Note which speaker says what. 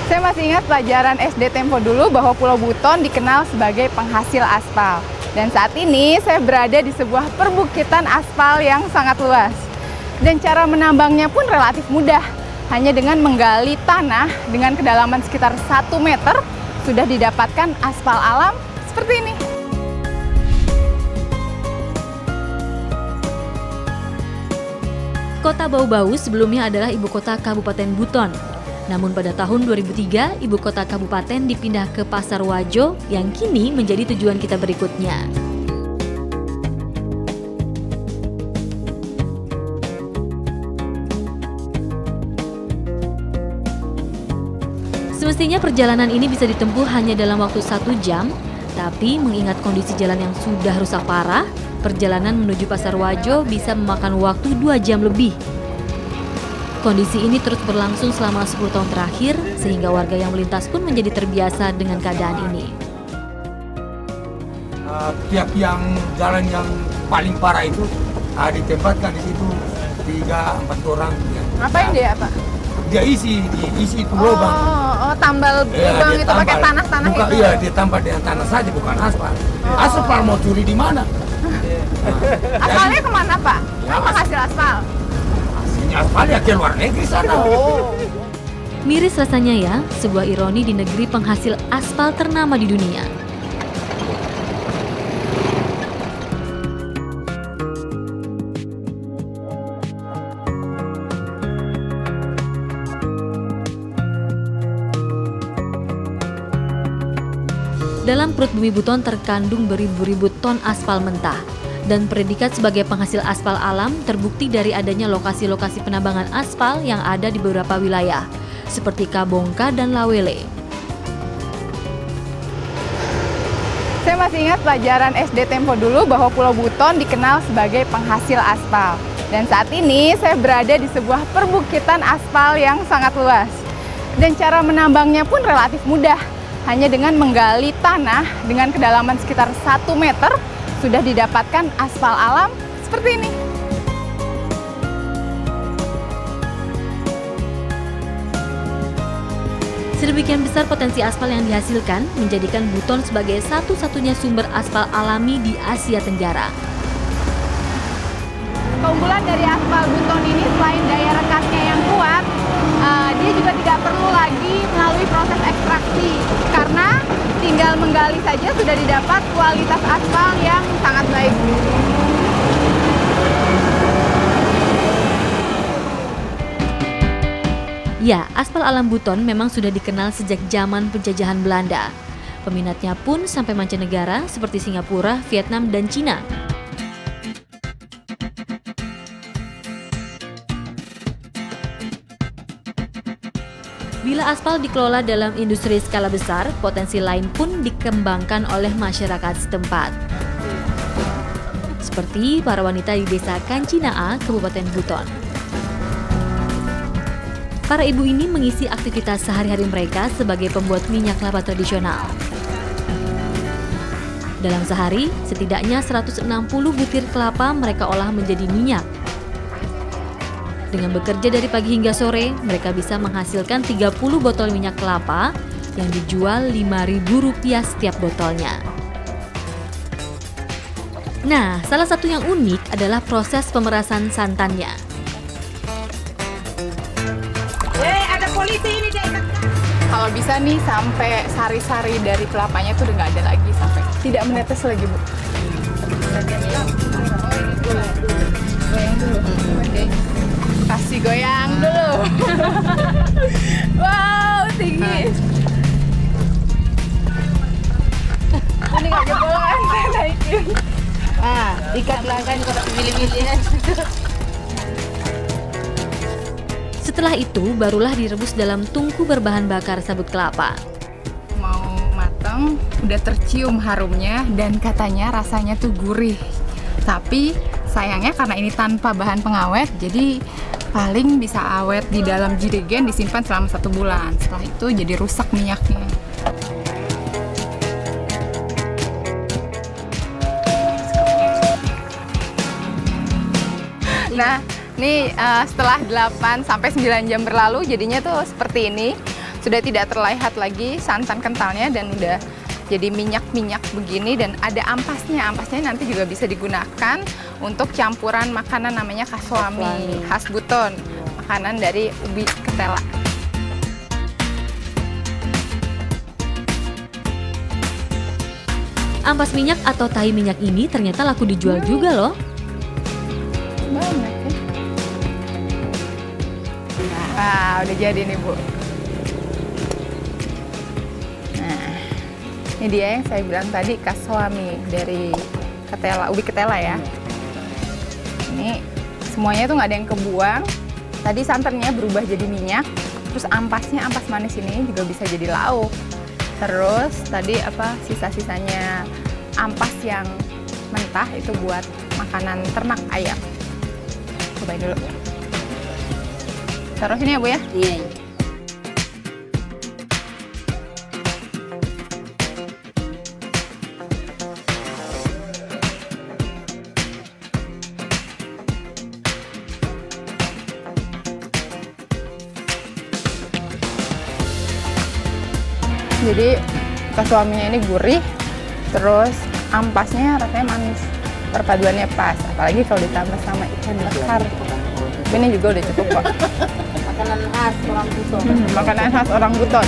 Speaker 1: Saya masih ingat pelajaran SD Tempo dulu bahwa Pulau Buton dikenal sebagai penghasil aspal. Dan saat ini saya berada di sebuah perbukitan aspal yang sangat luas. Dan cara menambangnya pun relatif mudah. Hanya dengan menggali tanah dengan kedalaman sekitar 1 meter, sudah didapatkan aspal alam seperti ini.
Speaker 2: Kota Bau-Bau sebelumnya adalah ibu kota Kabupaten Buton. Namun pada tahun 2003, ibu kota kabupaten dipindah ke Pasar Wajo yang kini menjadi tujuan kita berikutnya. Semestinya perjalanan ini bisa ditempuh hanya dalam waktu 1 jam, tapi mengingat kondisi jalan yang sudah rusak parah, perjalanan menuju Pasar Wajo bisa memakan waktu 2 jam lebih. Kondisi ini terus berlangsung selama 10 tahun terakhir, sehingga warga yang melintas pun menjadi terbiasa dengan keadaan ini.
Speaker 3: Tiap yang jalan yang paling parah itu ditempatkan di situ 3-4 orang.
Speaker 1: Ngapain dia, Pak?
Speaker 3: Dia isi itu lubang.
Speaker 1: Tambal lubang itu pakai tanah-tanah itu?
Speaker 3: Iya, dia tambah dengan tanah saja, bukan aspal. Aspal mau curi di mana?
Speaker 1: Aspalnya kemana, Pak? Apa hasil aspal?
Speaker 3: Aspal ya ke luar negeri sana.
Speaker 2: Miris rasanya ya, sebuah ironi di negeri penghasil aspal ternama di dunia. Dalam perut bumi Buton terkandung beribu-ribu ton aspal mentah. Dan predikat sebagai penghasil aspal alam terbukti dari adanya lokasi-lokasi penambangan aspal yang ada di beberapa wilayah, seperti Kabongka dan Lawele.
Speaker 1: Saya masih ingat pelajaran SD Tempo dulu bahwa Pulau Buton dikenal sebagai penghasil aspal. Dan saat ini saya berada di sebuah perbukitan aspal yang sangat luas. Dan cara menambangnya pun relatif mudah. Hanya dengan menggali tanah dengan kedalaman sekitar 1 meter, sudah didapatkan aspal alam seperti ini.
Speaker 2: Sedemikian besar potensi aspal yang dihasilkan menjadikan Buton sebagai satu-satunya sumber aspal alami di Asia Tenggara.
Speaker 1: Keunggulan dari aspal Buton ini selain daya rekatnya yang kuat, dia juga tidak perlu lagi melalui proses ekstraksi karena tinggal menggali saja sudah didapat kualitas aspal yang sangat baik.
Speaker 2: Ya, aspal alam Buton memang sudah dikenal sejak zaman penjajahan Belanda. Peminatnya pun sampai mancanegara seperti Singapura, Vietnam, dan Cina. Bila aspal dikelola dalam industri skala besar, potensi lain pun dikembangkan oleh masyarakat setempat. Seperti para wanita di desa Kancinaa, Kabupaten Buton. Para ibu ini mengisi aktivitas sehari-hari mereka sebagai pembuat minyak kelapa tradisional. Dalam sehari, setidaknya 160 butir kelapa mereka olah menjadi minyak. Dengan bekerja dari pagi hingga sore, mereka bisa menghasilkan 30 botol minyak kelapa yang dijual Rp5.000 setiap botolnya. Nah, salah satu yang unik adalah proses pemerasan santannya.
Speaker 1: Ada polisi ini deh. Kalau bisa nih sampai sari-sari dari kelapanya tuh udah nggak ada lagi, sampai tidak menetes lagi, Bu. Goyang dulu. Oke. Kasih goyang dulu. Wow, tinggi. Ini nggak bolong kan, saya naikin.
Speaker 4: Ikatlah kan kalau milih-milih.
Speaker 2: Setelah itu, barulah direbus dalam tungku berbahan bakar sabut kelapa.
Speaker 1: Mau matang, udah tercium harumnya dan katanya rasanya tuh gurih. Tapi sayangnya karena ini tanpa bahan pengawet, jadi paling bisa awet di dalam jerigen disimpan selama 1 bulan. Setelah itu jadi rusak minyaknya. Nah, nih setelah 8 sampai 9 jam berlalu jadinya tuh seperti ini. sudah tidak terlihat lagi santan kentalnya dan udah jadi minyak-minyak begini, dan ada ampasnya. Ampasnya nanti juga bisa digunakan untuk campuran makanan namanya kaswami khas Buton, makanan dari ubi ketela.
Speaker 2: Ampas minyak atau tahi minyak ini ternyata laku dijual juga loh.
Speaker 1: Banyak ya. Wah, udah jadi nih Bu. Nah, ini dia yang saya bilang tadi, kaswami dari ketela, ubi ketela ya. Ini semuanya tuh nggak ada yang kebuang. Tadi santannya berubah jadi minyak, terus ampasnya, ampas manis ini juga bisa jadi lauk. Terus tadi sisa-sisanya ampas yang mentah itu buat makanan ternak ayam. Cobain dulu. Taruh sini ya Bu ya.
Speaker 4: Iya.
Speaker 1: Jadi kaswaminya ini gurih, terus ampasnya rasanya manis, perpaduannya pas, apalagi kalau ditambah sama ikan bakar. Ini juga udah cukup kok.
Speaker 4: Makanan khas orang Buton.
Speaker 1: Makanan khas orang Buton.